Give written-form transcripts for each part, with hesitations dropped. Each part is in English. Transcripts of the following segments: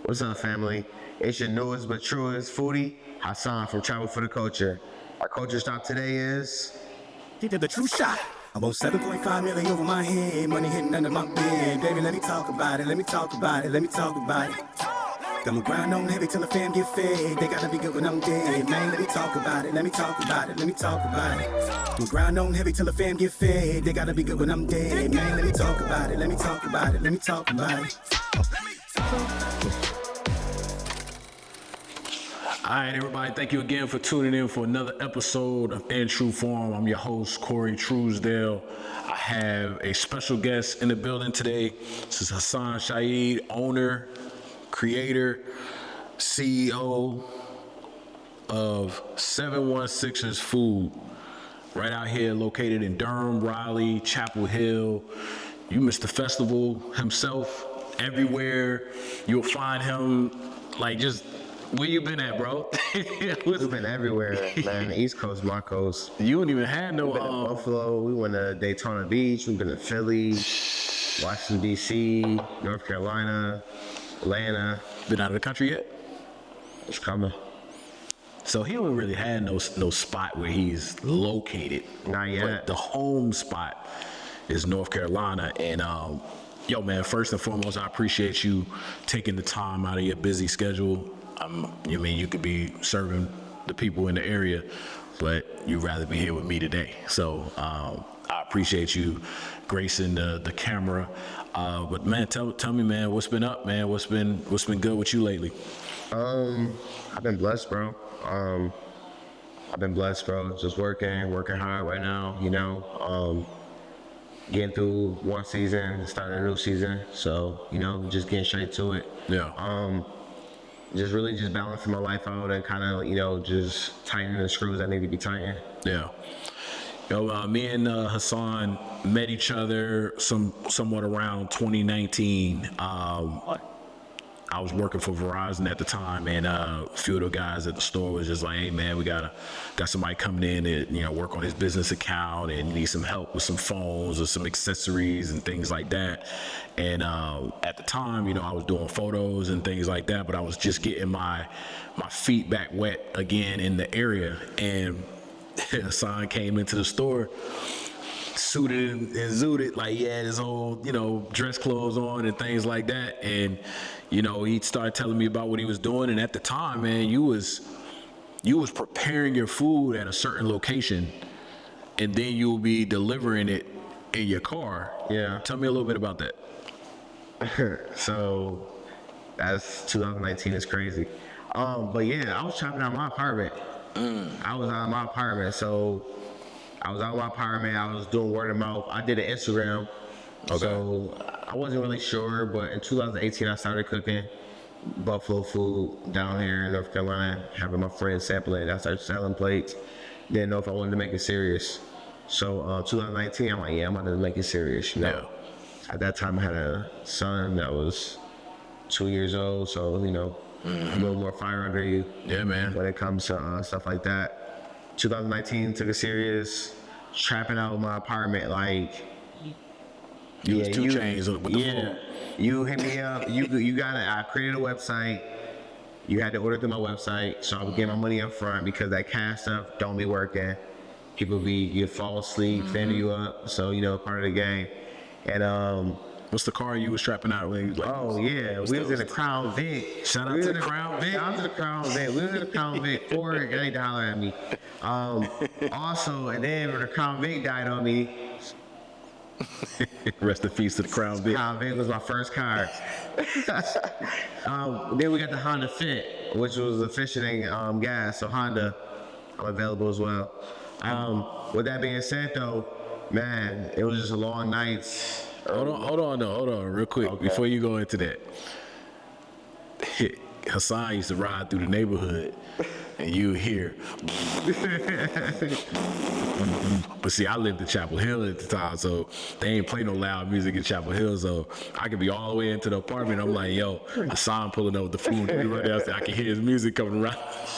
What's up, family? It's your newest but truest foodie, Hassan from Travel for the Culture. Our culture stop today is... He did the true shot. About 7.5 million over my head, money hitting under my bed. Baby, let me talk about it, let me talk about it, let me talk about it. Got my grind on heavy till the fam get fed. They gotta be good when I'm dead. Man, let me talk about it, let me talk about it, let me talk about it. My grind on heavy till the fam get fed. They gotta be good when I'm dead. Man, let me talk about it, let me talk about it, let me talk about it. All right, everybody, thank you again for tuning in for another episode of In True Form. I'm your host, Corey Truesdale. I have a special guest in the building today. This is Hassan Shaheed, owner, creator, CEO of 716's Food, right out here located in Durham, Raleigh, Chapel Hill. You missed the festival himself. Everywhere you'll find him, like, just where you been at, bro? We've been everywhere, man. East Coast, my coast. You don't even have no We've been to Buffalo. We went to Daytona Beach. We've been to Philly, Washington, D.C., North Carolina, Atlanta. Been out of the country yet? It's coming. So he don't really have no spot where he's located. Not yet. But the home spot is North Carolina. And yo, man, first and foremost, I appreciate you taking the time out of your busy schedule. You could be serving the people in the area, but you'd rather be here with me today. So I appreciate you gracing the camera. But man, tell me, man, what's been up, man? What's been good with you lately? I've been blessed, bro. Just working hard right now, you know. Getting through one season, starting a new season. So, you know, just getting straight to it. Yeah. Just really just balancing my life out and kind of, you know, just tightening the screws that need to be tightened. Yeah. Yo, me and Hassan met each other somewhat around 2019. I was working for Verizon at the time, and a few of the guys at the store was just like, "Hey, man, we got somebody coming in and, you know, work on his business account and need some help with some phones or some accessories and things like that." And at the time, you know, I was doing photos and things like that, but I was just getting my feet back wet again in the area. And Hassan came into the store, suited and zooted, like he had his whole, you know, dress clothes on and things like that. And, you know, he started telling me about what he was doing. And at the time, man, you was preparing your food at a certain location, and then you'll be delivering it in your car. Yeah. Tell me a little bit about that. So that's 2019 is crazy. But yeah, I was chopping out my apartment. I was out of my apartment, so I was out of my apartment. I was doing word of mouth. I did an Instagram. Okay. So I wasn't really sure, but in 2018 I started cooking buffalo food down here in North Carolina, having my friends sample it. I started selling plates. Didn't know if I wanted to make it serious. So 2019, I'm like, yeah, I'm going to make it serious. You know? Yeah. At that time, I had a son that was 2 years old, so, you know, a little more fire under you. Yeah, man. When it comes to stuff like that. 2019, took it serious, trapping out of my apartment, like... You was 2 Chainz with the food. You hit me up. You got it. I created a website. You had to order through my website, so I would get my money up front because that cash stuff don't be working. You fall asleep, fender you up. So, you know, part of the game. And what's the car you was strapping out with? Like, oh yeah, we was in the Crown Vic. Shout out to the Crown Vic. Shout out to the Crown Vic. We was in the Crown Vic. Ford ain't holler at me. Also, and then when the Crown Vic died on me. Rest in peace to the Crown Vic. Crown Vic was my first car. Then we got the Honda Fit, which was efficient in gas. So Honda, I'm available as well. With that being said, though, man, it was just a long night. Hold on, real quick, okay, before you go into that. Hassan used to ride through the neighborhood, and you hear. But see, I lived in Chapel Hill at the time, so they ain't play no loud music in Chapel Hill, so I could be all the way into the apartment. I'm like, yo, Hassan pulling up with the food right there, so I can hear his music coming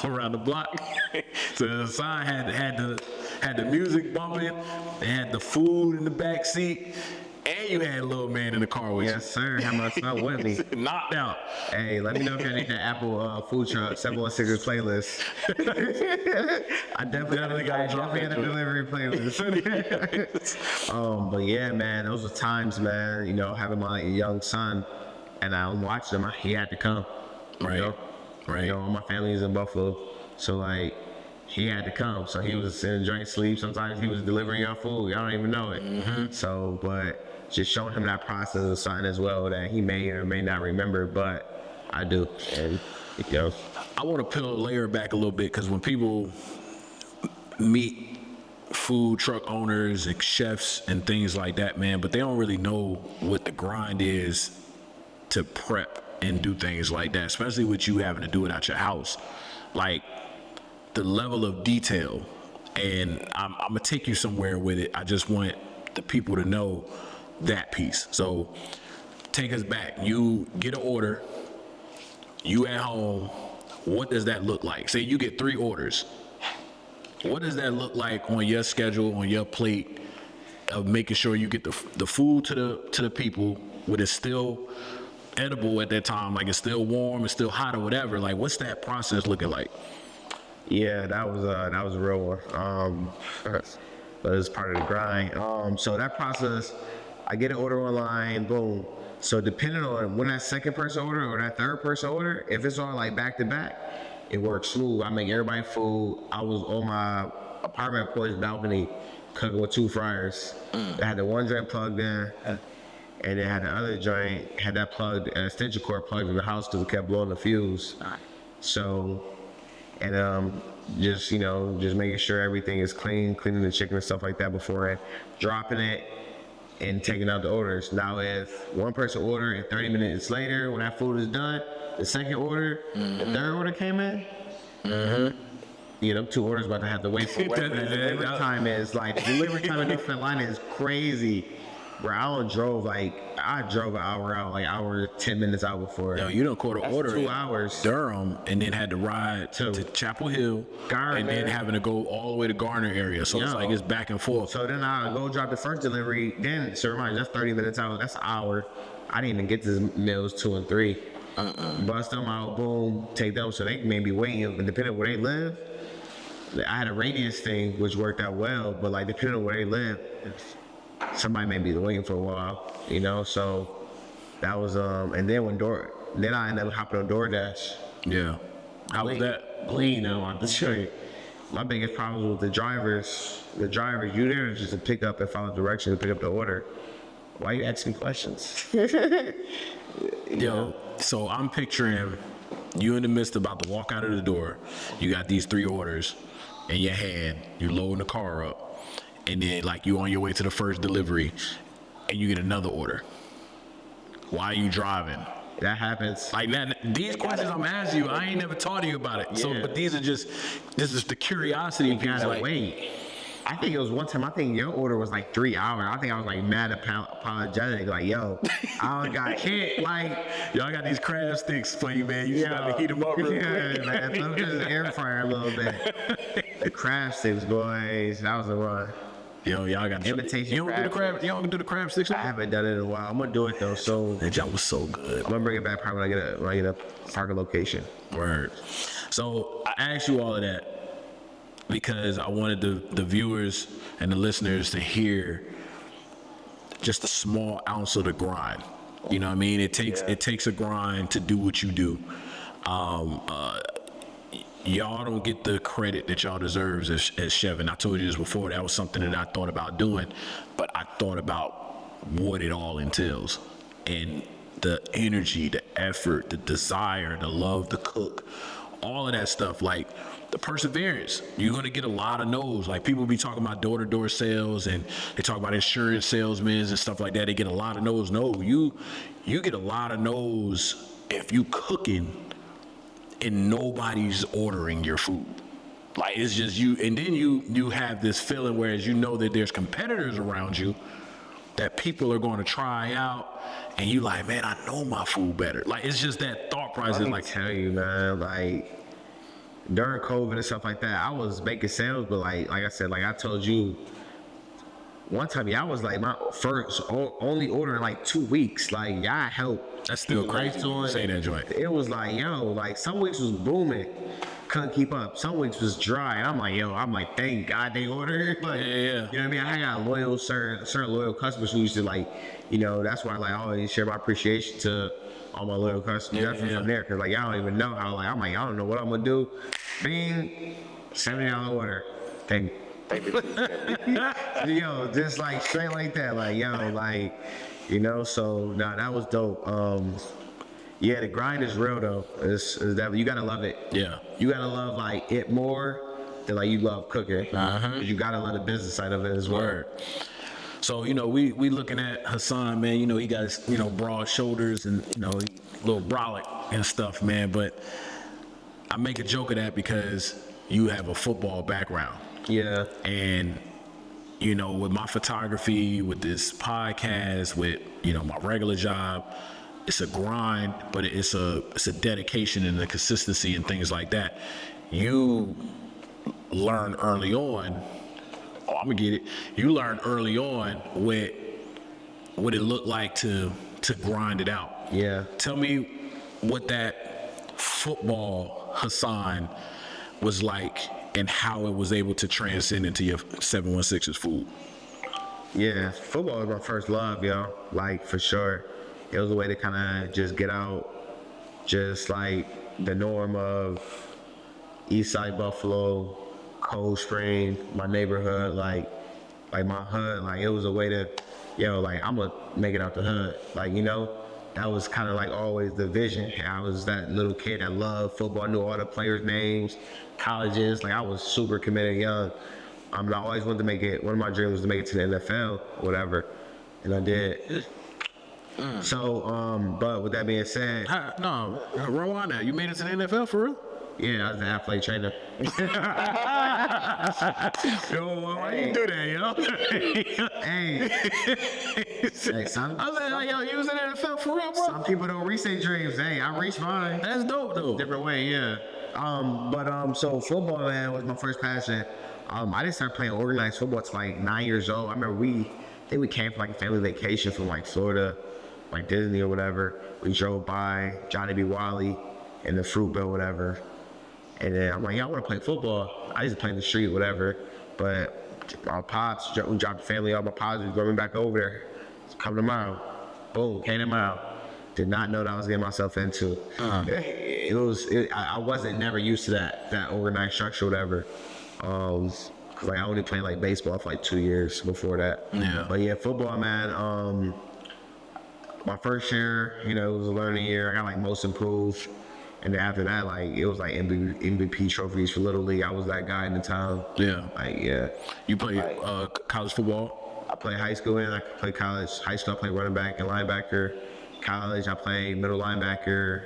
around the block. So Hassan had the music bumping, they had the food in the back seat. And you had a little man in the car with Yes, sir. Had my son with me. you. Knocked out. Hey, let me know if y'all need that Apple food truck 716 playlist. I definitely got a delivery playlist. But yeah, man, those were times, man. You know, having my young son, and I watched him. He had to come. Right. You know? Right. You know, my family is in Buffalo, so like he had to come. So he was in the joint sleep. Sometimes he was delivering your food. Y'all don't even know it. So, but just showing him that process of something as well that he may or may not remember, but I do. And you know, I want to peel a layer back a little bit because when people meet food truck owners and chefs and things like that, man, but they don't really know what the grind is to prep and do things like that, especially with you having to do it at your house. Like the level of detail, and I'm gonna take you somewhere with it. I just want the people to know that piece. So take us back. You get an order, you at home, what does that look like? Say you get 3 orders. What does that look like on your schedule, on your plate of making sure you get the food to the people when it's still edible at that time, like it's still warm, it's still hot or whatever? Like, what's that process looking like? yeah, that was a real one. But it's part of the grind. So that process, I get an order online, boom. So depending on when that second person order or that third person order, if it's on like back to back, it works smooth. I make everybody food. I was on my apartment porch balcony cooking with 2 fryers. I had the one joint plugged in, and then had the other joint, had that plugged, an extension cord plugged in the house because it kept blowing the fuse. So, and just, you know, just making sure everything is clean, cleaning the chicken and stuff like that before dropping it and taking out the orders. Now if one person order and 30 minutes later when that food is done, the second order, the third order came in, you know, 2 orders about to have to wait for what the delivery time is. Like, the delivery time in North Carolina is crazy. Bro, I drove an hour out, like hour 10 minutes out before. Yo, you don't caught an order 2 hours. Durham and then had to ride to Chapel Hill, Garner. and then having to go all the way to Garner area. So it's like it's back and forth. So then I go drop the first delivery. Then, so remind you, that's 30 minutes out. That's an hour. I didn't even get to meals 2 and 3. Bust them out, boom, take them. So they may be waiting. And depending on where they live, I had a radius thing which worked out well. But like depending on where they live, somebody may be waiting for a while, you know. So that was and then then I ended up hopping on DoorDash. Yeah. How was that? Clean, though. I'm to show you. My biggest problem was with the drivers. You there just to pick up and follow directions to pick up the order. Why you asking questions? Yo, so I'm picturing you in the midst about to walk out of the door. You got these 3 orders in your hand. You're loading the car up. And then like you on your way to the first delivery and you get another order. Why are you driving? That happens. Like that, these questions I'm asking you, I ain't never taught you about it. So, but this is the curiosity. You gotta wait. I think it was one time, I think your order was like 3 hours. I think I was like mad apologetic, like, yo, I don't got hit. Like, y'all got these crab sticks for you, man. You got to heat them up real quick. Man. Let me just air fryer a little bit. The crab sticks, boys, that was a run. Yo, y'all got imitation. You don't do the crab sticks? I haven't done it in a while. I'm gonna do it though. So that job was so good. I'm gonna bring it back probably when I get a parker location. Word. So I asked you all of that because I wanted the viewers and the listeners to hear just a small ounce of the grind. You know what I mean? It takes a grind to do what you do. Y'all don't get the credit that y'all deserve as chef. And I told you this before, that was something that I thought about doing, but I thought about what it all entails and the energy, the effort, the desire, the love to cook, all of that stuff. Like the perseverance, you're going to get a lot of no's. Like people be talking about door-to-door sales and they talk about insurance salesmen and stuff like that. They get a lot of no's. No, you get a lot of no's if you cooking and nobody's ordering your food. Like it's just you, and then you have this feeling whereas you know that there's competitors around you that people are going to try out, and you like, man, I know my food better. Like it's just that thought process. Let me like tell you, man, like during COVID and stuff like that, I was making sales, but like I said, like I told you, one time, y'all was like my first only order in like 2 weeks. Like y'all helped. That's still crazy. Say that joint. It was like, yo, like some weeks was booming, couldn't keep up. Some weeks was dry. And I'm like, thank God they ordered. Like, Yeah. you know what I mean? I got loyal, certain loyal customers who used to like, you know, that's why like I always share my appreciation to all my loyal customers. Definitely from there, cause like y'all don't even know how like I'm like, I don't know what I'm gonna do. Bing, $70 order. Thank you. Yo, just like straight like that, like yo, like, you know. So nah, that was dope. Yeah, the grind is real though. Is that you gotta love it. Yeah. You gotta love like it more than like you love cooking. You gotta love the business side of it as well. Word. So, you know, we looking at Hassan, man. You know, he got his, you know, broad shoulders and, you know, little brolic and stuff, man. But I make a joke of that because you have a football background. Yeah. And, you know, with my photography, with this podcast, with, you know, my regular job, it's a grind, but it's a dedication and a consistency and things like that. You learn early on. Oh, I'm gonna get it. You learn early on what it looked like to grind it out. Yeah. Tell me what that football Hassan was like and how it was able to transcend into your 716's food. Yeah, football was my first love, yo. Like for sure. It was a way to kind of just get out, just like the norm of Eastside Buffalo, Cold Spring, my neighborhood, like my hood. Like it was a way to, yo, like I'm gonna make it out the hood. Like, you know, that was kind of like always the vision. I was that little kid that loved football. I knew all the players' names, colleges. Like I was super committed young. I always wanted to make it. One of my dreams was to make it to the NFL, whatever, and I did. So, but with that being said, No, roll on that. You made it to the NFL for real? yeah, I was an athlete trainer. Yo, why you do that, yo? Hey, some, I was like, yo, you was in the NFL for real, bro? some people don't reach their dreams. Hey, I reached mine. That's dope, though. Different way, yeah. So football, man, was my first passion. I didn't start playing organized football till like 9 years old. I remember I think we came for like a family vacation from like Florida, like Disney or whatever. We drove by Johnny B. Wiley and the Fruit Bill, whatever. And then I'm like, yeah, I want to play football. I used to play in the street, whatever. But our pops, we dropped the family off. My pops was going back over there. Come tomorrow. Boom, came tomorrow. Did not know what I was getting myself into. I wasn't never used to that organized structure, whatever. Cause like I only played like baseball for like 2 years before that. Yeah. But yeah, football, man. My first year, you know, it was a learning year. I got like most improved. And then after that, like it was like MVP trophies for Little League. I was that guy in the town. Yeah. Like yeah. You play college football? I played high school and I played college. High school I played running back and linebacker. College I played middle linebacker,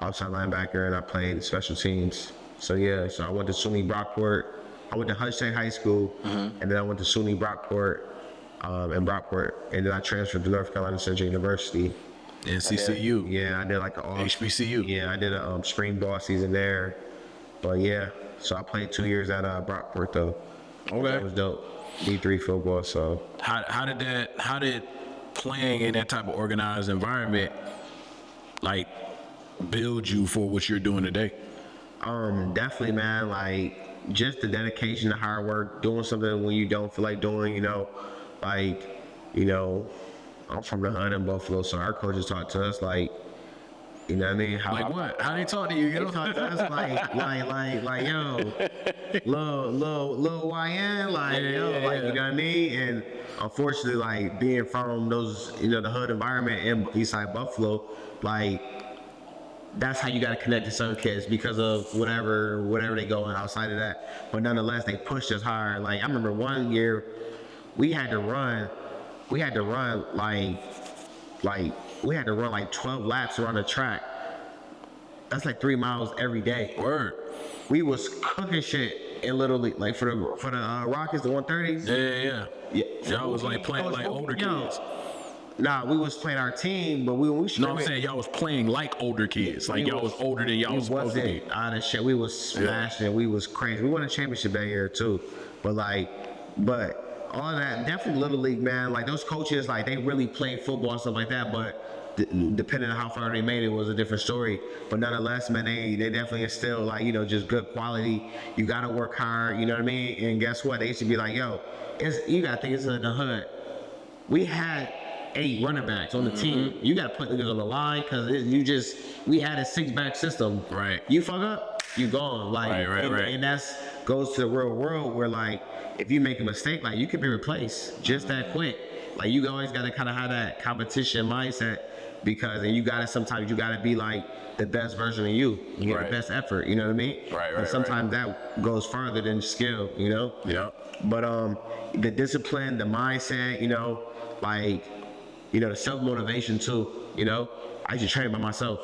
outside linebacker, and I played special teams. So yeah, so I went to SUNY Brockport. I went to Hudson High School, and then I went to SUNY Brockport, in Brockport, and then I transferred to North Carolina Central University. NCCU. Yeah, I did like HBCU. Yeah, I did a spring ball season there. But yeah, so I played 2 years at Brockport though. Okay. That was dope. D3 football. So How did playing in that type of organized environment like build you for what you're doing today? Definitely, man. Like just the dedication, the hard work, doing something when you don't feel like doing. You know, like you know, I'm from the hood in Buffalo, so our coaches taught to us like, you know what I mean? What? How they talk to you? They taught to us like yo, little YN, like yo, like you know what I mean? And unfortunately, like being from those, you know, the hood environment in Eastside Buffalo, like that's how you got to connect to some kids because of whatever they going outside of that. But nonetheless, they pushed us hard. Like I remember one year, we had to run like 12 laps around the track. That's like 3 miles every day. Word. We was cooking shit in Little League, like for the Rockets, the 130s. Yeah. Y'all was like playing like older kids. Nah, we was playing our team, but we No, I'm saying y'all was playing like older kids. Like y'all was older than y'all was supposed to be. Out of shit. We was smashing. We was crazy. We won a championship that year too. But all of that. Definitely Little League, man. Like those coaches, like they really played football and stuff like that. But depending on how far they made it was a different story. But nonetheless, man, they definitely instill like, you know, just good quality. You gotta work hard, you know what I mean? And guess what? They used to be like, yo, you gotta think it's in the hood. We had 8 running backs on the team. You gotta put niggas on the line because we had a 6-back system. Right. You fuck up, you gone. Like, Right. And that's goes to the real world where like if you make a mistake, like you can be replaced just that quick. Like you always gotta kind of have that competition mindset because sometimes you gotta be like the best version of you. You get the best effort. You know what I mean? Right. And sometimes that goes farther than skill. You know? Yeah. But the discipline, the mindset, you know, like, you know, the self-motivation too, you know. I used to train by myself.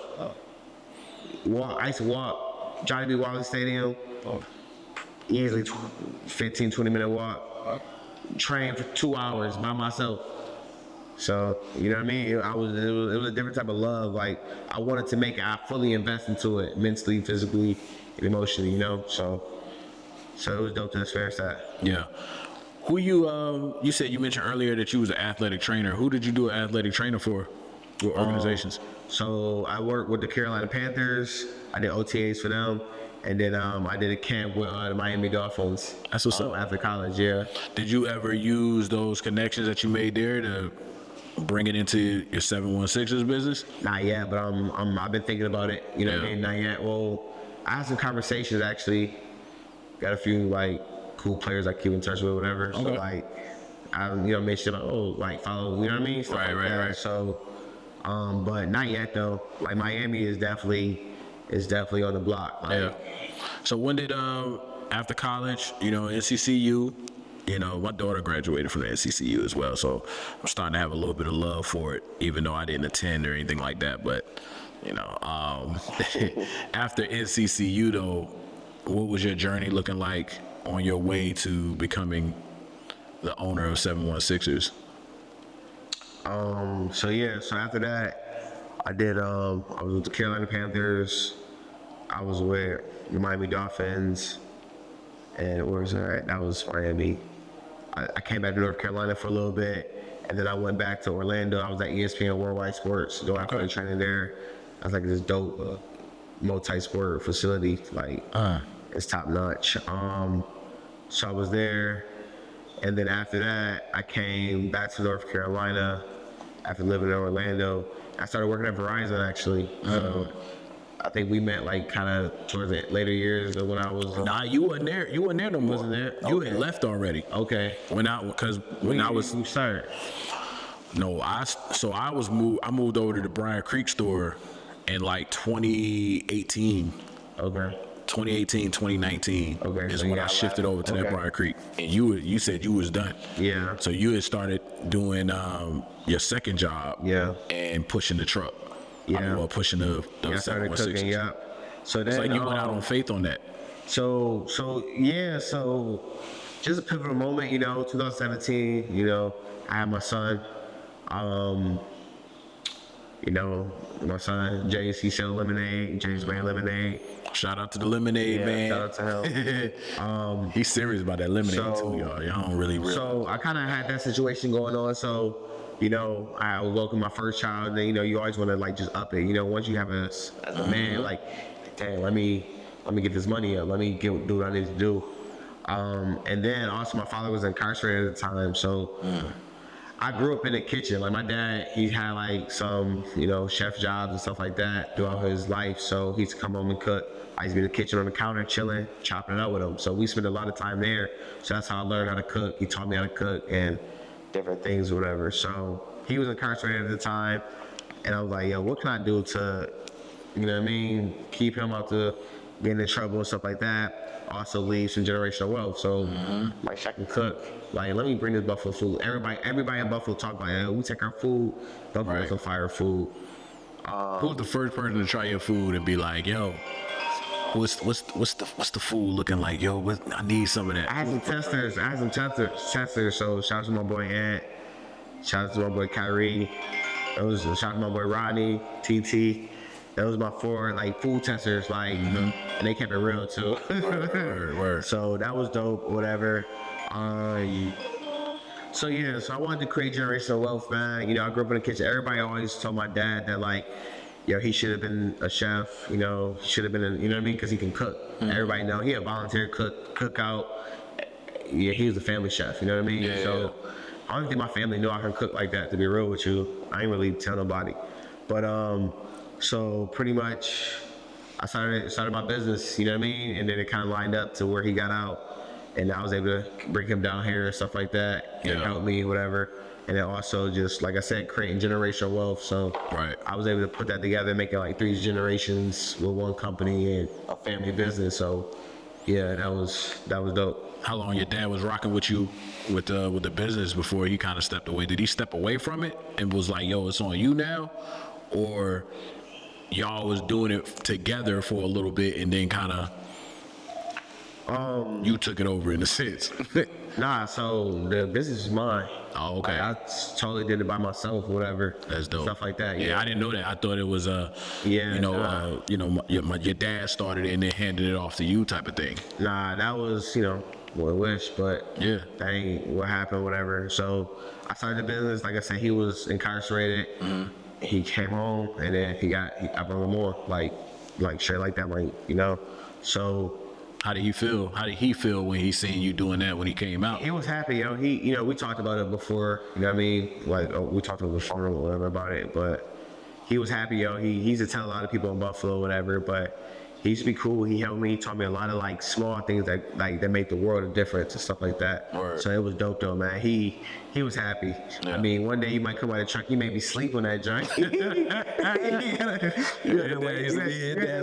I used to walk Johnny B. Wally Stadium, easily 15, 20-minute walk. Train for 2 hours by myself. So, you know what I mean? It was a different type of love. Like, I wanted to make it, I fully invest into it, mentally, physically, and emotionally, you know? So it was dope to experience that. Yeah. Who you said you mentioned earlier that you was an athletic trainer. Who did you do an athletic trainer for? What organizations? So I worked with the Carolina Panthers. I did OTAs for them. And then I did a camp with the Miami Dolphins. That's what's up. After college, yeah. Did you ever use those connections that you made there to bring it into your 716ers business? Not yet, but I've been thinking about it. You know what I mean? Not yet. Well, I had some conversations actually. Got a few like cool players I keep in touch with, whatever. Okay. So like, I made sure like follow. You know what I mean? Stuff like that. Right. So, but not yet though. Like Miami is definitely on the block. Like, yeah. So when did after college, NCCU, my daughter graduated from the NCCU as well, so I'm starting to have a little bit of love for it, even though I didn't attend or anything like that. But after NCCU though, what was your journey looking like on your way to becoming the owner of 716ers? So after that, I was with the Carolina Panthers. I was with the Miami Dolphins, and where was that? That was Miami. I came back to North Carolina for a little bit, and then I went back to Orlando. I was at ESPN Worldwide Sports, doing athletic training there. I was like this dope multi-sport facility, like it's top notch. So I was there, and then after that, I came back to North Carolina after living in Orlando. I started working at Verizon actually. So I think we met like kind of towards the later years of when I was. Nah, you wasn't there. You wasn't there no more. Wasn't there? You had left already. Okay. When I was. You started. No, I moved over to the Bryan Creek store in like 2018. Okay. 2018, 2019 is so when I shifted over to that Bryan Creek. And you said you was done. Yeah. So you had started doing your second job. Yeah. And pushing the truck. Yeah. Or pushing the I started cooking, yeah. So then, it's like you went out on faith on that. So just a pivotal moment, 2017, I had my son. My son, James, he sold lemonade, James Brand Lemonade. Shout out to the lemonade, man. Shout out to him. He's serious about that lemonade too, y'all. Y'all don't really. So I kind of had that situation going on. So, I was welcoming my first child, and then, you always want to like just up it. Once you have as a man, like, dang, let me get this money up. Let me do what I need to do. And then also my father was incarcerated at the time, so. I grew up in the kitchen. Like my dad, he had like some, chef jobs and stuff like that throughout his life. So he used to come home and cook. I used to be in the kitchen on the counter, chilling, chopping it up with him. So we spent a lot of time there. So that's how I learned how to cook. He taught me how to cook and different things or whatever. So he was incarcerated at the time. And I was like, yo, what can I do to, keep him out to getting in trouble and stuff like that. Also leave some generational wealth. So like I can cook. Like, let me bring this Buffalo food. Everybody in Buffalo talk about it. We take our food. Buffalo has some fire food. Who was the first person to try your food and be like, yo, what's the food looking like? Yo, I need some of that. I had some testers. So shout out to my boy Ant. Shout out to my boy Kyrie. Shout out to my boy Rodney, TT. That was my 4 like food testers, like, and they kept it real too. Word. So that was dope. Whatever. So yeah, so I wanted to create generational wealth, man. You know, I grew up in the kitchen. Everybody always told my dad that like, yo, he should have been a chef. You know, he should have been, you know what I mean? Because he can cook. Everybody know he a volunteer cookout. Yeah, he was a family chef. You know what I mean? Yeah. So I don't think my family knew I could cook like that. To be real with you, I ain't really tell nobody. But so pretty much, I started my business. You know what I mean? And then it kind of lined up to where he got out. And I was able to bring him down here and stuff like that. And help me, whatever. And then also just, like I said, creating generational wealth. So I was able to put that together, making like 3 generations with one company and a family business. So yeah, that was dope. How long your dad was rocking with you with the business before he kind of stepped away? Did he step away from it and was like, yo, it's on you now? Or y'all was doing it together for a little bit and then kind of you took it over in a sense? Nah, so the business is mine. Oh, okay. Like, I totally did it by myself, whatever. That's dope. Stuff like that. Yeah, I didn't know that. I thought it was your dad started it and then handed it off to you type of thing. Nah, that was, what I wish, but Yeah. that ain't what happened, whatever. So I started the business. Like I said, he was incarcerated. He came home and then I brought him more, like straight like that, So How did he feel? How did he feel when he seen you doing that when he came out? he was happy, we talked about it before, you know what I mean? Like, we talked over the phone or whatever about it, but he was happy, He used to tell a lot of people in Buffalo, whatever, but he used to be cool. He helped me. He taught me a lot of like small things that make the world a difference and stuff like that. Word. So it was dope though, man. He was happy. Yeah. I mean, one day he might come out of the truck. He made me sleep on that joint. Dad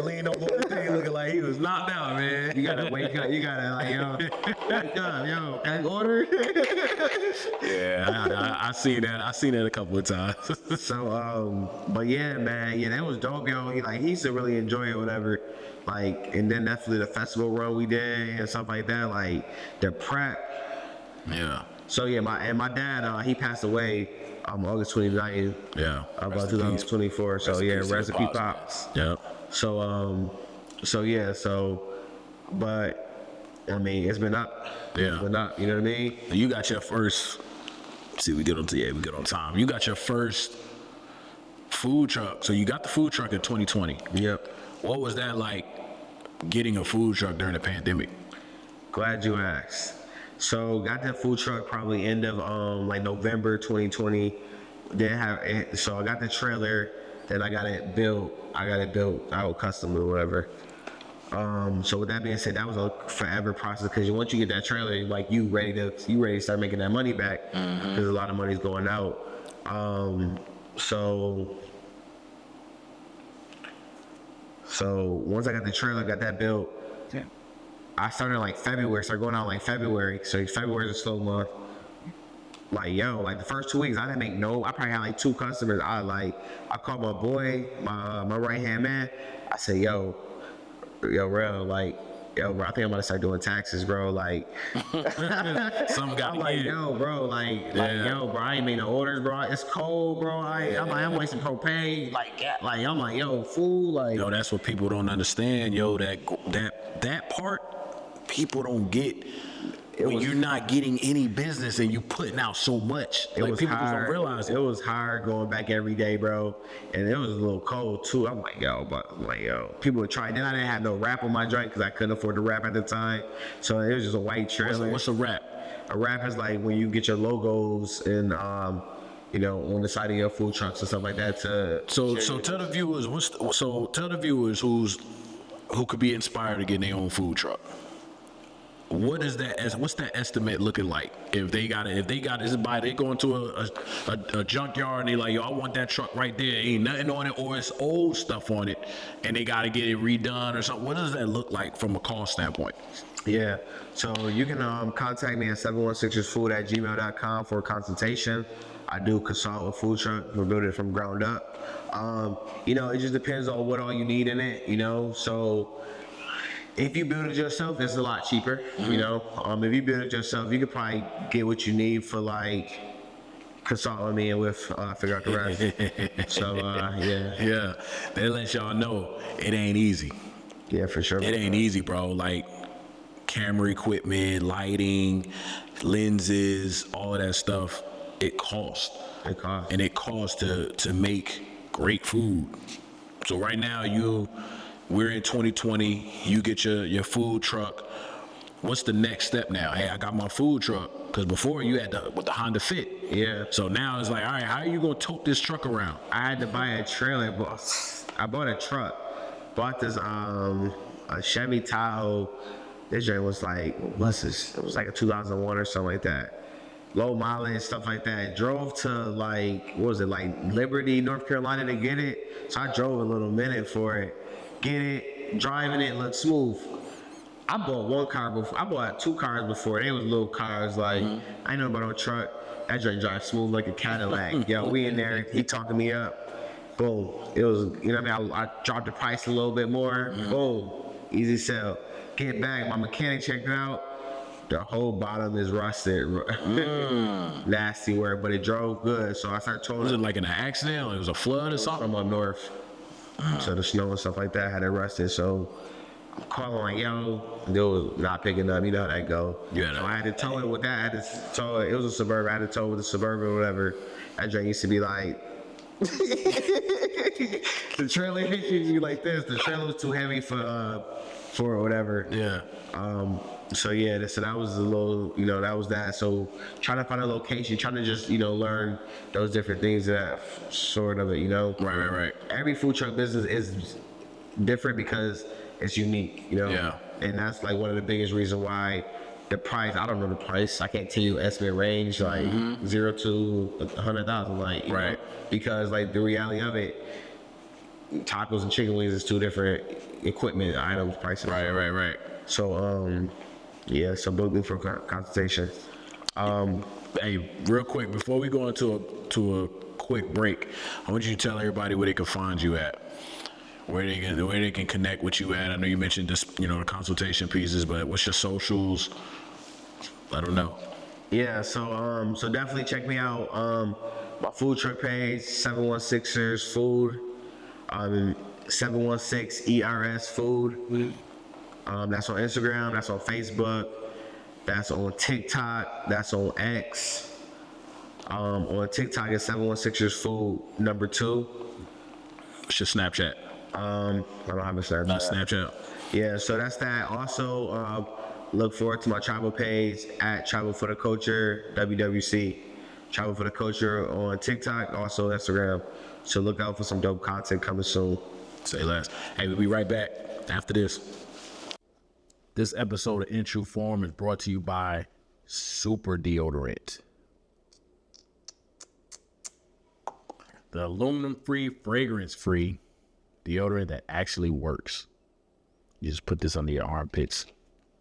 leaned over the thing looking like he was knocked out, man. You gotta wake up. You gotta wake up, yo. Can I order? Yeah, I seen that. I seen that a couple of times. So, but yeah, man, that was dope, yo. He used to really enjoy it, whatever. Like, and then definitely the festival run we did and stuff like that, like the prep. Yeah. So yeah, my dad, he passed away August 29th. Yeah. Of 2024. So yeah, recipe pops. Yep. But I mean, it's been up. Yeah. It's been up. You know what I mean? You got your first. See, we get on time. You got your first food truck. So you got the food truck in 2020. Yep. What was that like, getting a food truck during the pandemic? Glad you asked. So got that food truck probably end of like November 2020. Didn't have it, so I got the trailer. Then I got it built. out custom or whatever. So with that being said, that was a forever process because once you get that trailer, like you ready to start making that money back because a lot of money's going out. So once I got the trailer, got that built, I started like February, started going out like February. So February is a slow month. Like, the first 2 weeks, I didn't make I probably had like 2 customers. I called my boy, my right-hand man. I said, yo, bro, bro, I think I'm about to start doing taxes, bro. Like, Some got I'm like, yo, bro, bro, I ain't made no orders, bro. It's cold, bro. I'm wasting propane. I'm like, yo, fool, like. Yo, that's what people don't understand, yo. That part, people don't get. When you're not getting any business and you putting out so much, It like was people hard. just don't realize It was hard going back every day, bro. And it was a little cold too. I'm like, yo, people would try. Then I didn't have no wrap on my joint because I couldn't afford the wrap at the time. So it was just a white trailer. What's a wrap? A wrap is like when you get your logos and on the side of your food trucks and stuff like that. So tell the viewers who could be inspired to get their own food truck. What's that estimate looking like? If they got somebody, they go into a junkyard and they like, yo, I want that truck right there. Ain't nothing on it, or it's old stuff on it, and they got to get it redone or something. What does that look like from a cost standpoint? Yeah. So you can contact me at 716food@gmail.com for a consultation. I do consult with food truck. We're building it from ground up. It just depends on what all you need in it. So. If you build it yourself, it's a lot cheaper, If you build it yourself, you could probably get what you need for like consulting me and with figure out the rest. So yeah. Yeah, they let y'all know it ain't easy. Yeah, for sure. It ain't easy, bro. Like camera equipment, lighting, lenses, all of that stuff, it costs. And it costs to make great food. So right now we're in 2020, you get your food truck. What's the next step now? Hey, I got my food truck. Because before you had with the Honda Fit. Yeah. So now it's like, all right, how are you going to tote this truck around? I had to buy a trailer, but I bought a truck. Bought this a Chevy Tahoe. This joint was like, what's this? It was like a 2001 or something like that. Low mileage, stuff like that. Drove to like, what was it, like Liberty, North Carolina to get it. So I drove a little minute for it. Get it, driving it, looked smooth. I bought one car before. I bought 2 cars before. They was little cars. Like I ain't know about no truck. That joint drive smooth like a Cadillac. Yo, we in there. He talking me up. Boom. It was, you know what I mean. I dropped the price a little bit more. Boom. Easy sell. Get back. My mechanic checked it out. The whole bottom is rusted. Nasty work, but it drove good. So I started towing. Was it like an accident? Or it was a flood or something? From up north. So the snow and stuff like that had it rusted. So I'm calling like, yo, they was not picking up. You know how that go. Yeah. So I had to tow it with that. I had to tow it. It was a Suburban. I had to tow it with a Suburban or whatever. That joint used to be like, the trailer used to be like this. The trailer was too heavy for whatever. Yeah. So yeah, so that was a little, you know, that was that. So trying to find a location, trying to just, you know, learn those different things that sort of it, you know. Right. Every food truck business is different because it's unique, you know. Yeah. And that's like one of the biggest reasons why the price, I don't know the price. I can't tell you estimate range like 0 to 100,000, like you know, because like the reality of it, tacos and chicken wings is 2 different equipment items prices. Right. So yeah, so book me for consultation. Hey, real quick, before we go into a quick break, I want you to tell everybody where they can find you at. Where they can connect with you at. I know you mentioned this, you know, the consultation pieces, but what's your socials? Let them know. Yeah, so definitely check me out. My food truck page, 716ers Food, 716 ERS Food. That's on Instagram. That's on Facebook. That's on TikTok. That's on X. On TikTok it's 716ers Food #2. What's your Snapchat? I don't have a Snapchat. Not Snapchat. Yeah, so that's that. Also, look forward to my travel page at Travel for the Culture WWC. Travel for the Culture on TikTok, also Instagram. So look out for some dope content coming soon. Say less. Hey, we'll be right back after this. This episode of In True Form is brought to you by Super Deodorant. The aluminum-free, fragrance-free deodorant that actually works. You just put this under your armpits.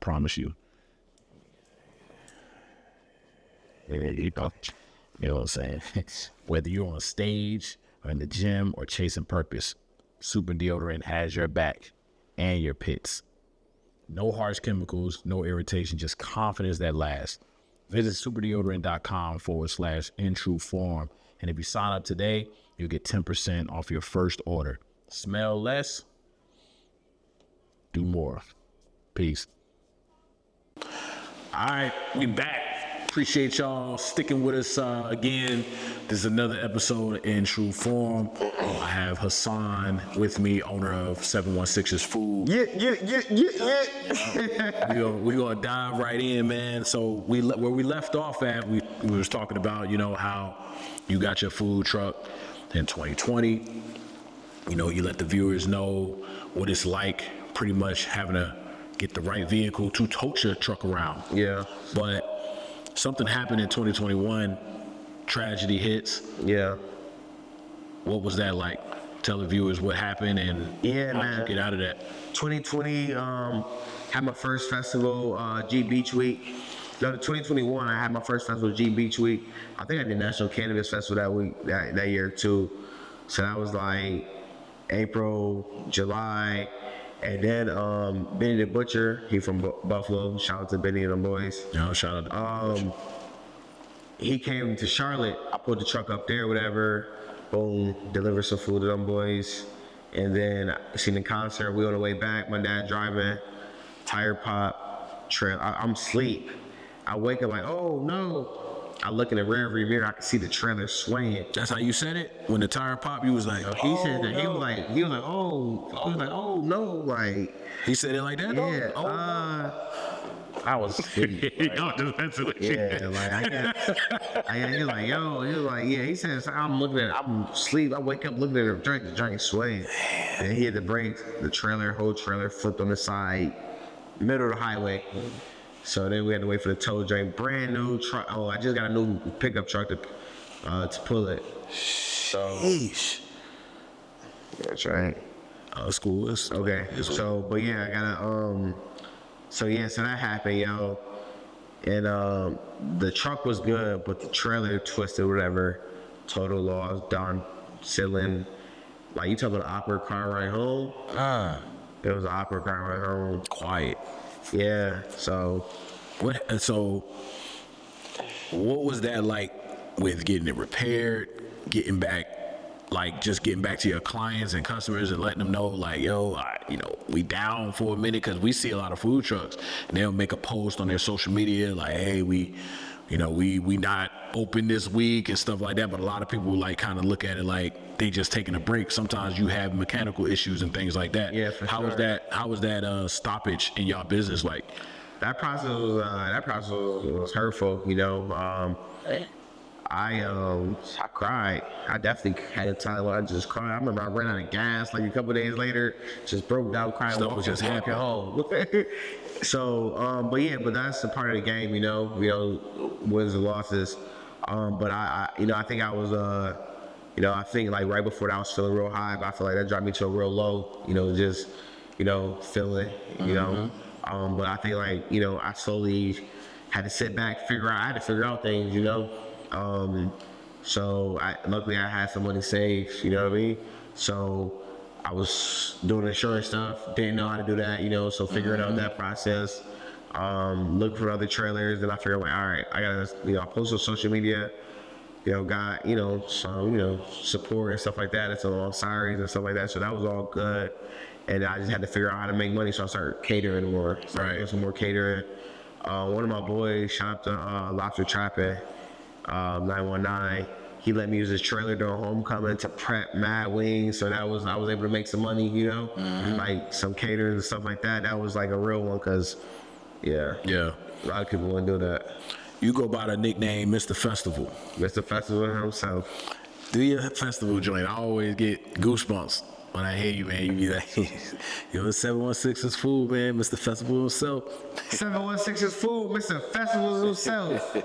Promise you. You know what I'm saying? Whether you're on stage or in the gym or chasing purpose, Super Deodorant has your back and your pits. No harsh chemicals, no irritation, just confidence that lasts. Visit superdeodorant.com/intrueform. And if you sign up today, you'll get 10% off your first order. Smell less, do more. Peace. All right, we back. Appreciate y'all sticking with us again. This is another episode In True Form. I have Hassan with me, owner of 716's Food. Yeah. We're gonna dive right in, man. So where we left off at, we was talking about, you know, how you got your food truck in 2020. You know, you let the viewers know what it's like, pretty much having to get the right vehicle to tote your truck around. Yeah. But something happened in 2021, tragedy hits. Yeah. What was that like? Tell the viewers what happened and how you get out of that. 2020, had my first festival, G Beach Week. No, 2021, I had my first festival, G Beach Week. I think I did National Cannabis Festival that week, that year too. So that was like April, July. And then Benny the Butcher, he from Buffalo. Shout out to Benny and the boys. No, shout out to Butcher. He came to Charlotte. I put the truck up there, whatever. Boom, delivered some food to them boys. And then I seen the concert. We on the way back. My dad driving, tire pop, I'm asleep. I wake up like, oh no. I look in the rearview mirror, I can see the trailer swaying. That's how you said it? When the tire popped, you was like, He said that. He was like, oh no, like. He said it like that? Yeah. I was asleep. Like, Y'all just messing with you. yeah, like he was like, yo, he was like, yeah. He said, I'm asleep. I wake up looking at the drink swaying. And he hit the brakes. The whole trailer flipped on the side, middle of the highway. So then we had to wait for the tow drain. Brand new truck. Oh, I just got a new pickup truck to pull it. So that's right. It's cool. Okay. So, but yeah, I gotta so that happened, yo. And the truck was good, but the trailer twisted, whatever. Total loss, done, ceiling. Like you talking about an awkward car ride home? It was an awkward car ride home. Quiet. Yeah. So what was that like with getting it repaired, getting back to your clients and customers and letting them know like, yo, we down for a minute, because we see a lot of food trucks and they'll make a post on their social media like, hey, we not open this week and stuff like that. But a lot of people like kind of look at it like they just taking a break. Sometimes you have mechanical issues and things like that. Yeah, for How sure. was that stoppage in y'all business like? that process was hurtful, I cried. I definitely had a time where I just cried. I remember I ran out of gas like a couple of days later, just broke down crying. Stuff was just walking home. So, but that's a part of the game, wins and losses. But I think I was, I think like right before that I was feeling real high, but I feel like that dropped me to a real low, just, feeling, but I think like, I slowly had to sit back, I had to figure out things, so luckily I had some money saved, you know what I mean? So I was doing insurance stuff, didn't know how to do that, so figuring out that process, looking for other trailers, then I figured like, all right, I gotta, I post on social media, got, some, support and stuff like that. It's on Sirens and stuff like that. So that was all good. And I just had to figure out how to make money. So I started catering more. Started doing some more catering. One of my boys, shout out to Lobster Trapping, 919. He let me use his trailer during homecoming to prep mad wings. So I was able to make some money, like some catering and stuff like that. That was like a real one, cause a lot of people wouldn't do that. You go by the nickname Mr. Festival. Mr. Festival himself. Do your festival joint. I always get goosebumps when I hear you, man. You be like, yo, 716 is food, man. Mr. Festival himself. 716 is food. Mr. Festival himself.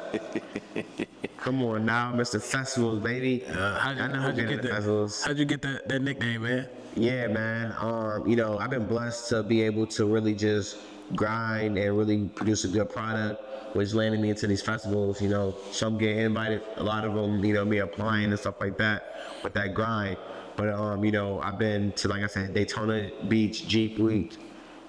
Come on now, Mr. Festivals, baby. How'd you get that nickname, man? Yeah, man. I've been blessed to be able to really just grind and really produce a good product, which landed me into these festivals. Some get invited, a lot of them, me applying and stuff like that with that grind. But I've been to, like I said, Daytona Beach Jeep Week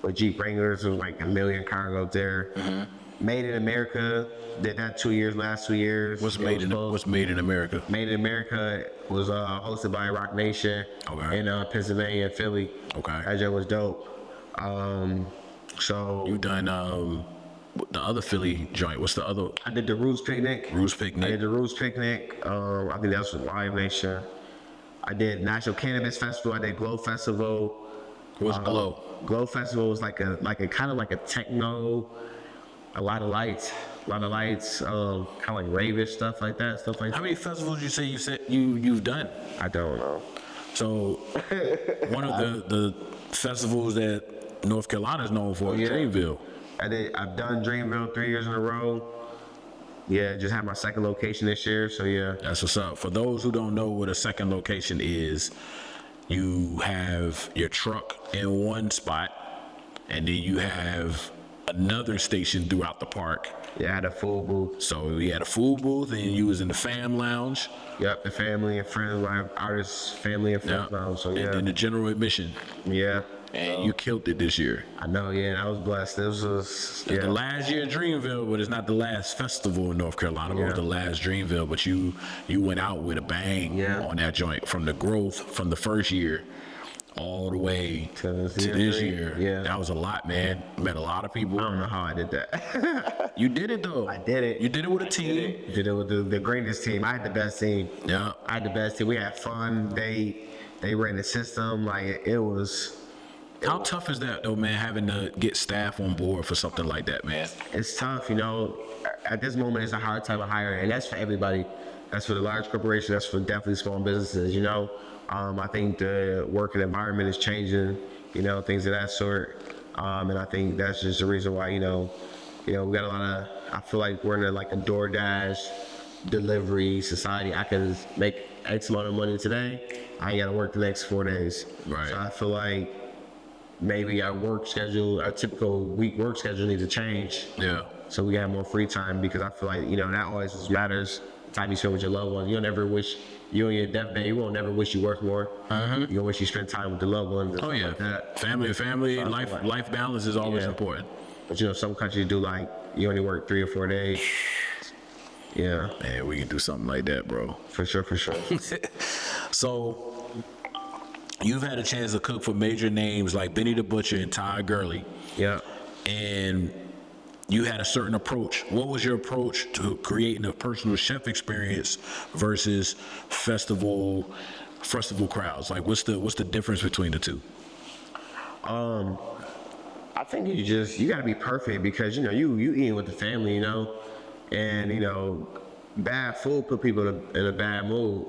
with Jeep Wranglers. There was like 1 million cars up there. Mm-hmm. Made in America, did that last 2 years. What's Made in America? Made in America was hosted by Rock Nation in Pennsylvania and Philly. Okay. That joint was dope. So you done the other Philly joint? What's the other? I did the Roots Picnic. Roots Picnic. I did the Roots Picnic. I think that's with Live Nation. I did National Cannabis Festival. I did Glow Festival. What's Glow? Glow Festival was like a kind of like a techno, a lot of lights, kind of like ravish stuff like that. How many festivals you said you've done? I don't know. So one of the festivals that North Carolina is known for is Dreamville. I've done Dreamville 3 years in a row. Yeah, just had my second location this year, so yeah. That's what's up. For those who don't know what a second location is, you have your truck in one spot, and then you have another station throughout the park. Yeah, I had a food booth. So we had a food booth, and you was in the fam lounge. Yep, the family and friends, like artists, family and friends lounge. So yeah. And then the general admission. Yeah. And you killed it this year. I know, yeah, I was blessed. This was the last year of Dreamville, but it's not the last festival in North Carolina. It was the last Dreamville, but you went out with a bang on that joint from the growth from the first year all the way To to this this year. year. Yeah. That was a lot, man. Met a lot of people. I don't know how I did that. You did it though. I did it. You did it with a team. Did it with the greatest team. I had the best team. Yeah. I had the best team. We had fun. They ran the system. Like it was. How tough is that though, man? Having to get staff on board for something like that, man. It's tough, you know. At this moment, it's a hard time of hiring, and that's for everybody. That's for the large corporation. That's for definitely small businesses. You know, I think the working environment is changing. You know, things of that sort, and I think that's just the reason why. You know, we got a lot of. I feel like we're in like a DoorDash delivery society. I can make X amount of money today. I ain't got to work the next 4 days. Right. So I feel like maybe our work schedule, our typical week work schedule, needs to change. Yeah. So we have more free time, because I feel like, you know, that always matters. The time you spend with your loved ones. You'll never wish, you on your deathbed, you won't never wish you worked more. You'll wish you spent time with the loved ones. And Oh stuff yeah. like that. Family, life balance is always Yeah. important. But you know, some countries do like, you only work 3 or 4 days. Yeah, Man, we can do something like that, bro. for sure. So, you've had a chance to cook for major names like Benny the Butcher and Todd Gurley, Yeah. and you had a certain approach. What was your approach to creating a personal chef experience versus festival crowds? Like, what's the difference between the two? I think you gotta be perfect, because you know you eating with the family, you know, and you know, bad food put people in a bad mood.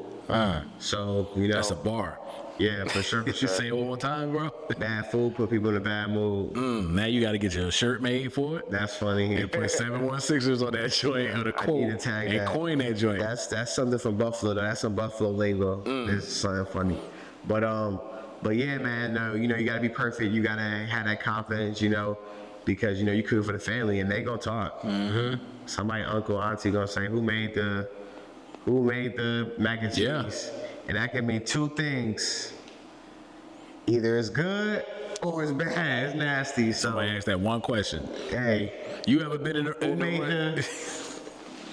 So you know, That's a bar. yeah, for sure. You say it one more time, bro. Bad food put people in a bad mood. Now you got to get your shirt made for it. That's funny. And put 716ers on that joint or the quote need to tag and that. coin that joint. That's something from Buffalo. That's some Buffalo lingo. It's something funny. But yeah, man. No, you know, you gotta be perfect. You gotta have that confidence. You know, because you know you cook for the family and they gonna talk. Somebody, uncle, auntie, gonna say who made the mac and cheese. Yeah. And that can mean two things. Either it's good or it's bad. It's nasty. So Somebody asked that one question. hey, You ever been in who made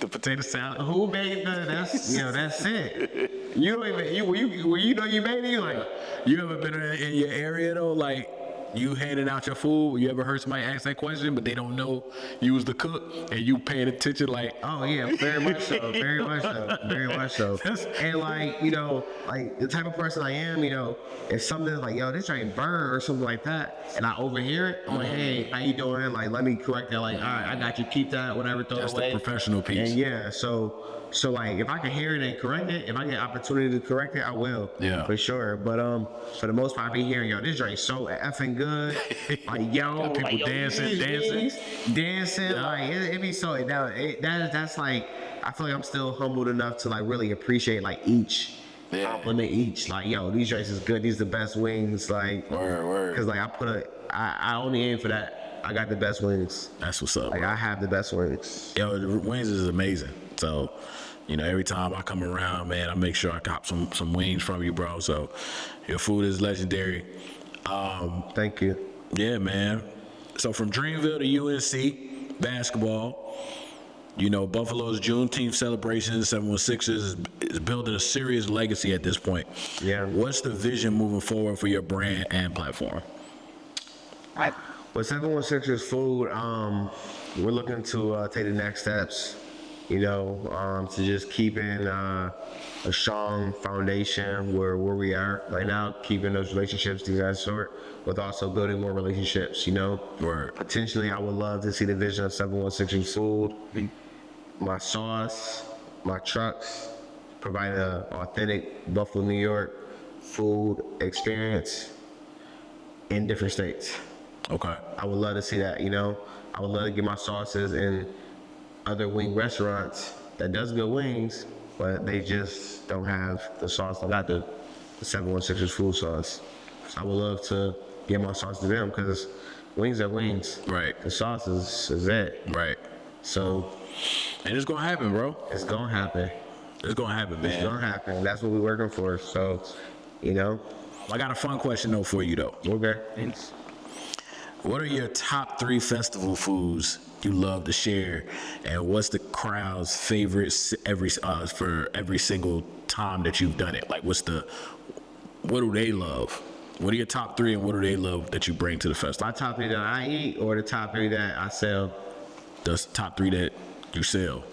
the potato salad? who made the that's it. You don't even you know you made it, you like You ever been in your area though, like you handing out your food? You ever heard somebody ask that question, but they don't know you was the cook, and you paying attention like, oh yeah, very much so. And like, you know, like the type of person I am, you know, if something's like, yo, this ain't burn or something like that, and I overhear it, I'm like, hey, how you doing? Like, let me correct that. Like, all right, I got you. Keep that. Whatever. Throw that's it away. the professional piece. And yeah, so like if I can hear it and correct it, if I get opportunity to correct it, I will. Yeah. For sure. But for the most part, I be hearing, yo, this drink's so effing good. Like, yo, Got people like, yo, dancing. dancing. Like it be so that's like, I feel like I'm still humbled enough to like really appreciate like each compliment each. Like, yo, these drinks is good. These are the best wings. Like, Word. cause like I only aim for that. I got the best wings. That's what's up, Like bro. I have the best wings. Yo, the wings is amazing. So, you know, every time I come around, man, I make sure I cop some wings from you, bro. So, your food is legendary. Thank you. Yeah, man. So from Dreamville to UNC basketball, you know, Buffalo's Juneteenth celebration, 716 is building a serious legacy at this point. Yeah. What's the vision moving forward for your brand and platform? With 716's food, we're looking to take the next steps, you know, to just keeping a strong foundation where we are right now, keeping those relationships to that sort, with also building more relationships, you know. Word. Potentially, I would love to see the vision of 716 food, my sauce, my trucks, provide an authentic Buffalo, New York food experience in different states. Okay. I would love to see that, you know. I would love to get my sauces in other wing restaurants that does good wings, but they just don't have the sauce. I got the 716's food sauce. So I would love to get my sauce to them, because wings are wings. Right. The sauce is it. Right. So And it's gonna happen, bro. it's gonna happen. It's gonna happen, It's man. gonna happen. That's what we're working for. So, you know, I got a fun question though for you though. okay. What are your top 3 festival foods you love to share, and what's the crowd's favorites for every single time that you've done it? Like, what do they love? What are your top 3 and what do they love that you bring to the festival? My top 3 that I eat or the top 3 that I sell? The top 3 that you sell.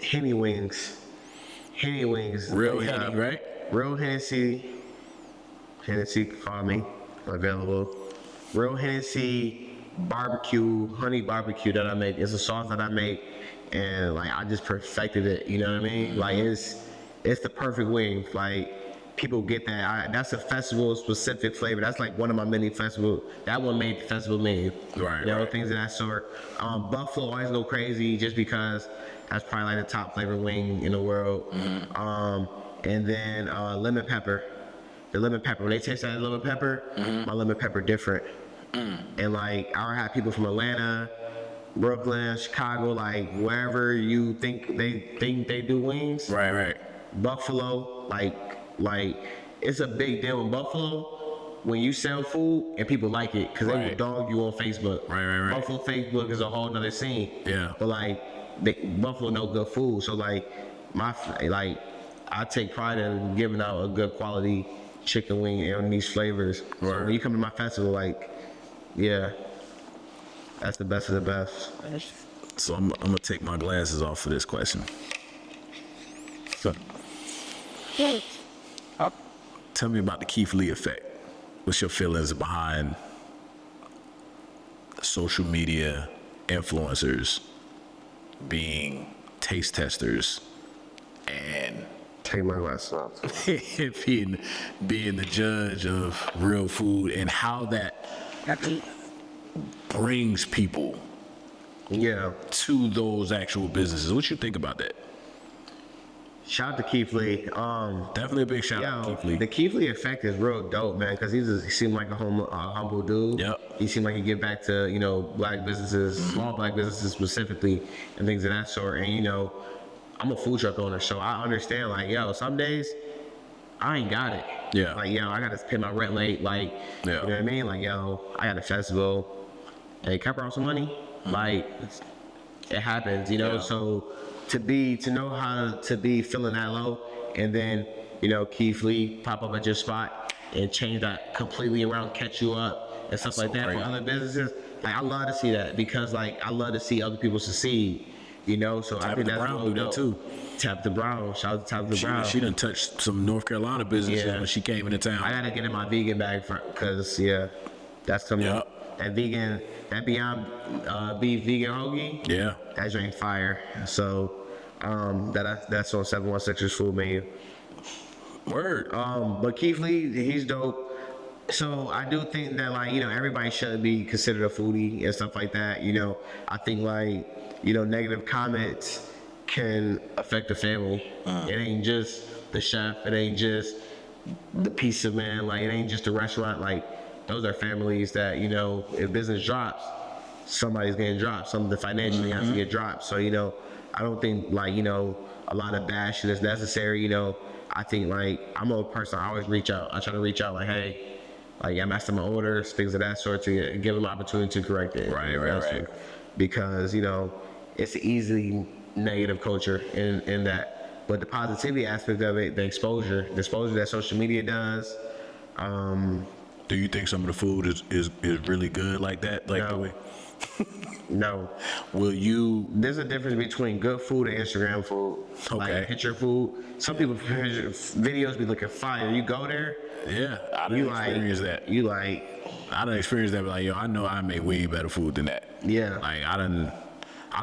Henny wings. Henny wings. Real Henny, right? Real Hennessy. Hennessy, call me. Available. Real Hennessy barbecue, honey barbecue that I make. It's a sauce that I make, and like I just perfected it. You know what I mean? Like it's the perfect wing. Like people get that. That's a festival specific flavor. That's like one of my many festival. That one made the festival menu. Right. You know, right. things of that sort. Buffalo always go crazy just because that's probably like the top flavor wing in the world. And then lemon pepper. The lemon pepper. When they taste that lemon pepper, my lemon pepper different. And like I have people from Atlanta, Brooklyn, Chicago, like wherever you think they do wings. Right. Buffalo, like it's a big deal in Buffalo when you sell food and people like it because they will dog you on Facebook. Right. Buffalo Facebook is a whole nother scene. Yeah. But like Buffalo know good food, so like I take pride in giving out a good quality chicken wing and these flavors. Right. So when you come to my festival, like, yeah, that's the best of the best. So I'm gonna take my glasses off for this question. So, tell me about the Keith Lee effect. What's your feelings behind social media influencers being taste testers and Take my glasses off. being the judge of real food and how that brings people Yeah. to those actual businesses? What you think about that? Shout out to Keith Lee. Definitely a big shout out to Keith Lee. The Keith Lee effect is real dope, man, because he seemed like a humble dude. Yep. He seemed like he give back to, black businesses, small black businesses specifically, and things of that sort. And, I'm a food truck owner, so I understand, like, some days I ain't got it. Yeah. Like, I got to pay my rent late. Like, Yeah. you know what I mean? Like, I got a festival. Hey, can I borrow some money? Like, it happens, Yeah. So to know how to be feeling that low, and then Keith Lee pop up at your spot and change that completely around, catch you up and stuff That's like that so for great. other businesses. Like I love to see that because I love to see other people succeed. So I think Tabitha that's Brown real do that dope. too. Tabitha Brown, shout out to Tabitha Brown. She done touched some North Carolina businesses Yeah. when she came into town. I gotta get in my vegan bag because that's coming. Yeah. That Beyond Beef vegan hoagie. Yeah. That drink fire. So that's on 716's food menu. Word. But Keith Lee, he's dope. So I do think that everybody should be considered a foodie and stuff like that. I think negative comments can affect the family. It ain't just the chef. It ain't just the pizza man. Like it ain't just the restaurant. Like those are families that if business drops, somebody's getting dropped. Something financially has to get dropped. So I don't think a lot of bad shit is necessary. I think I'm a person. I always reach out. I try to reach out like, hey. I'm asking my orders, things of that sort, to give them opportunity to correct it. Right. Because it's an easily negative culture in that, but the positivity aspect of it, the exposure that social media does. Do you think some of the food is really good like that? Like the way? No. Will you? There's a difference between good food and Instagram food. Okay. Like picture food. Some people videos be looking fire. You go there. Yeah, I didn't experience that. I didn't experience that, but I know I make way better food than that. Yeah. Like I done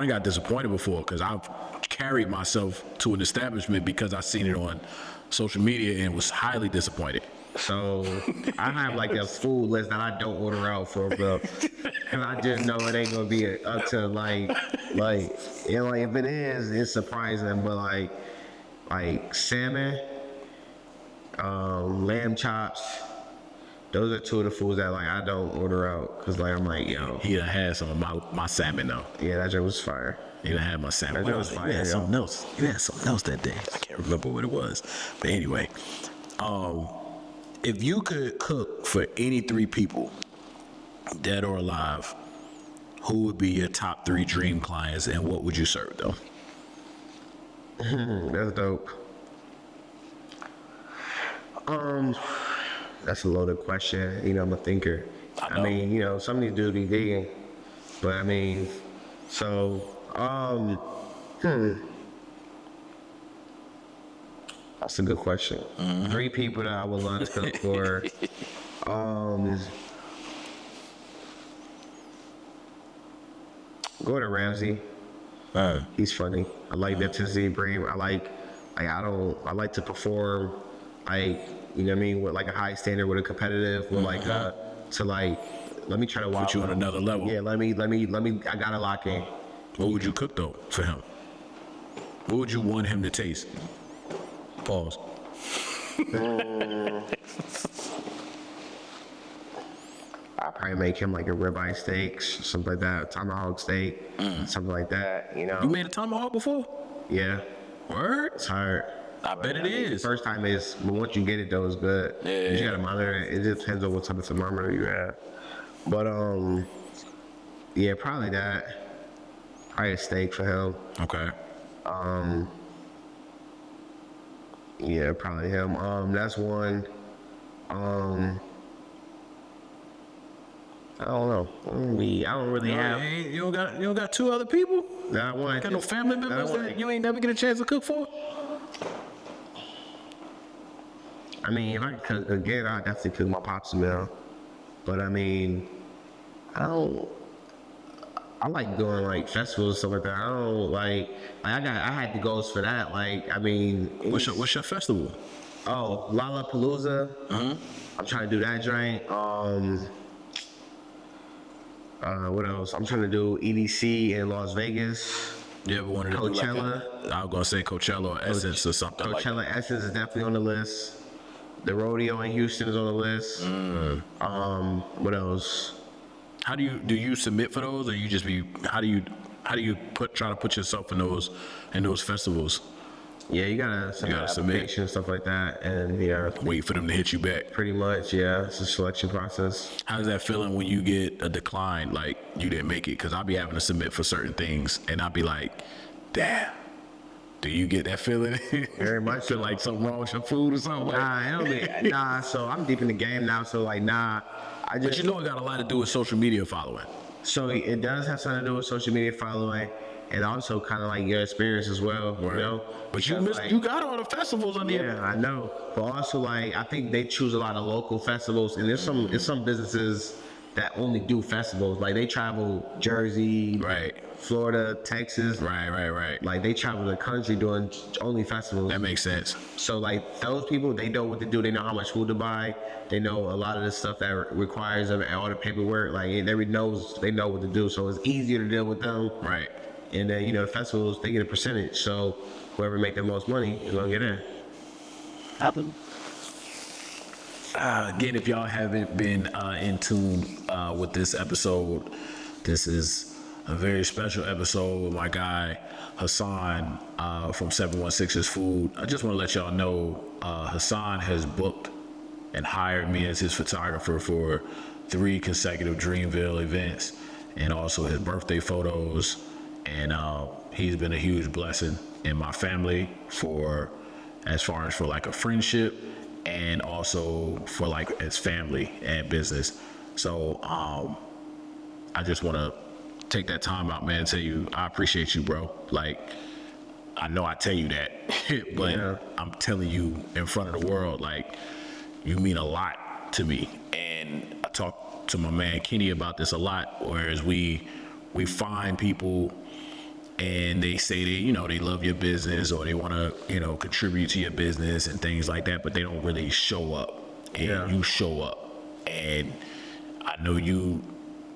got disappointed before because I've carried myself to an establishment because I seen it on social media and was highly disappointed. So I have a food list that I don't order out for, bro. Cause I just know it ain't gonna be up to if it is, it's surprising. But salmon, lamb chops, those are two of the foods that I don't order out. Cause I'm He done had some of my salmon though. yeah, that joint was fire. He done had my salmon. That was fire, You had yo. something else. You had something else that day. I can't remember what it was. But anyway, if you could cook for any 3 people, dead or alive, who would be your top 3 dream clients and what would you serve them? That's dope. That's a loaded question. You know, I'm a thinker. I mean, you know, some of these dudes be digging, but I mean, so, that's a good question. 3 people that I would love to cook for. Gordon Ramsay. He's funny. I like that Tennessee Bream. I like to perform, like, you know what I mean, with like a high standard, with a competitive, with like to like, let me try to Put you on another level. Yeah, let me. I gotta lock in. What would you cook though for him? What would you want him to taste? Pause. I'd probably make him like a ribeye steak, something like that, tomahawk steak, something like that. You know. You made a tomahawk before? Yeah. Word? It's hard. I bet it is. First time is, but once you get it though, it's good. Yeah. You gotta monitor it. It just depends on what type of thermometer you have. But yeah, probably that. Probably a steak for him. Okay. Yeah, probably him. That's one. I don't know. I don't really have. You don't got 2 other people? That one. Got no family members that you ain't never get a chance to cook for? I mean, if I could cook again, I'd definitely cook my pops meal. But I mean, I like doing like festivals and stuff like that. I don't like I had the goals for that. Like, I mean, What's your festival? oh, Lollapalooza. I'm trying to do that joint. What else? I'm trying to do EDC in Las Vegas. You ever wanted to Coachella. do like I was gonna say Coachella or Essence or something like that. Coachella Essence is definitely on the list. The rodeo in Houston is on the list. What else? How do you submit for those, or you just be how do you try to put yourself in those festivals? Yeah, you gotta submit application and stuff like that, and yeah, Wait for them to hit you back. pretty much, yeah, it's a selection process. How's that feeling when you get a decline, like you didn't make it? Because I'll be having to submit for certain things, and I'll be like, damn. Do you get that feeling? Very much Feel so. like something wrong with your food or something? Like, Nah, it don't be, nah. So I'm deep in the game now. So like, nah. I but just you know it got a lot to do with social media following. so it does have something to do with social media following, and also kind of like your experience as well. You know, But you Because, like, you got all the festivals on the Yeah, I know. But also, like, I think they choose a lot of local festivals, and there's some businesses that only do festivals. Like, they travel Jersey, Right. Florida, Texas. Right. Like, they travel the country doing only festivals. That makes sense. So, like, those people, they know what to do. They know how much food to buy. They know a lot of the stuff that requires them, all the paperwork. Like, they know what to do. So it's easier to deal with them. Right. And then, you know, the festivals, they get a percentage. So whoever make the most money is gonna get in. Again, if y'all haven't been in tune with this episode, this is a very special episode with my guy Hassan from 716's Food. I just want to let y'all know Hassan has booked and hired me as his photographer for 3 consecutive Dreamville events, and also his birthday photos. And he's been a huge blessing in my family as far as for like a friendship, and also for like as family and business. So I just want to take that time out, man, and tell you I appreciate you, bro. Like, I know I tell you that, but Yeah. I'm telling you in front of the world, like, you mean a lot to me. And I talk to my man Kenny about this a lot, whereas we find people and they say they love your business, or they want to, contribute to your business and things like that, but they don't really show up. And Yeah. you show up, and I know you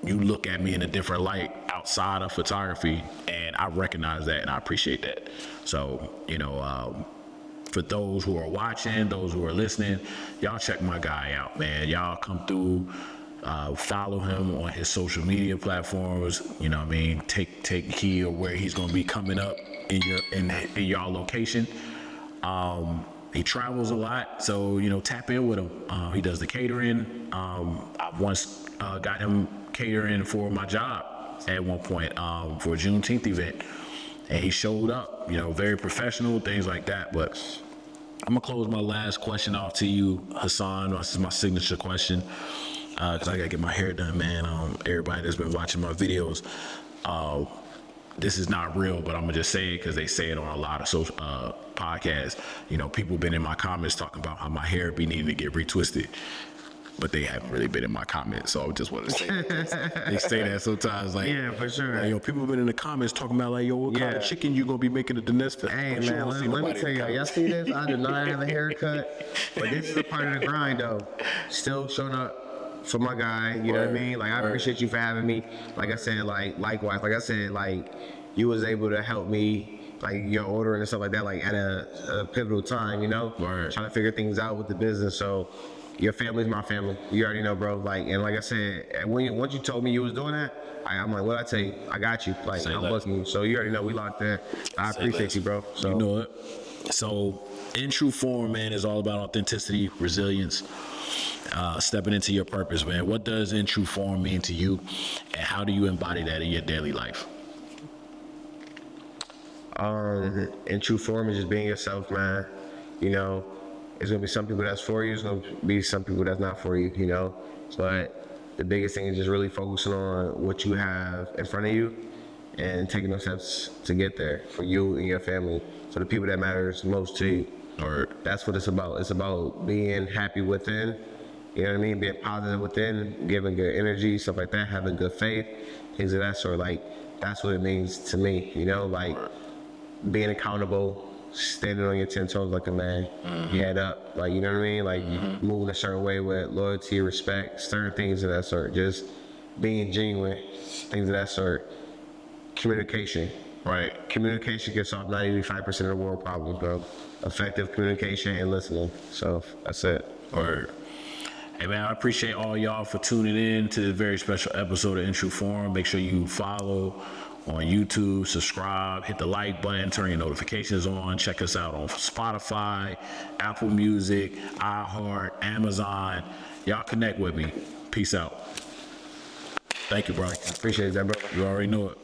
look at me in a different light outside of photography, and I recognize that and I appreciate that. So, for those who are watching, those who are listening, y'all check my guy out, man. Y'all come through, follow him on his social media platforms. You know what I mean? Take heed of where he's gonna be coming up in y'all location. He travels a lot, so tap in with him. He does the catering. I once got him catering for my job at one point for a Juneteenth event, and he showed up. Very professional, things like that. But I'm gonna close my last question off to you, Hassan. This is my signature question, cause I gotta get my hair done, man. Everybody that's been watching my videos, this is not real, but I'm gonna just say it because they say it on a lot of social podcasts. You know, people been in my comments talking about how my hair be needing to get retwisted, but they haven't really been in my comments. So I just want to say that. They say that sometimes, like, Yeah, for sure. Like, yo, people been in the comments talking about like, yo, what kind of chicken you gonna be making at the next fest? Hey man, let me tell y'all see this? I did not have a haircut, but this is a part of the grind though. Still showing up for my guy, you know what I mean? Like I appreciate you for having me. Like I said, like likewise, like I said, like you was able to help me, like your ordering and stuff like that, like at a pivotal time, you know? Right. Trying to figure things out with the business. So your family's my family. You already know, bro. Like, and like I said, once you told me you was doing that, I'm like, what I tell you? I got you. Like, I'm looking you. So you already know we locked in. I appreciate you, bro. So you know it. So in true form, man, is all about authenticity, resilience, stepping into your purpose, man. What does in true form mean to you, and how do you embody that in your daily life? In true form is just being yourself, man. You know, there's gonna be some people that's for you, there's gonna be some people that's not for you, you know. But the biggest thing is just really focusing on what you have in front of you and taking those steps to get there for you and your family. So the people that matters most to you. Or that's what it's about. It's about being happy within, you know what I mean? Being positive within, giving good energy, stuff like that, having good faith, things of that sort. Like, that's what it means to me, you know, like being accountable, standing on your 10 toes like a man, head up, like, you know what I mean? Like, moving a certain way with loyalty, respect, certain things of that sort. Just being genuine, things of that sort. Communication. Right. Communication gets off 95% of the world problems, bro. Effective communication and listening. So that's it. Or, hey man, I appreciate all y'all for tuning in to this very special episode of In True Form. Make sure you follow on YouTube, subscribe, hit the like button, turn your notifications on. Check us out on Spotify, Apple Music, iHeart, Amazon. Y'all connect with me. Peace out. Thank you, bro. Appreciate that, bro. You already know it.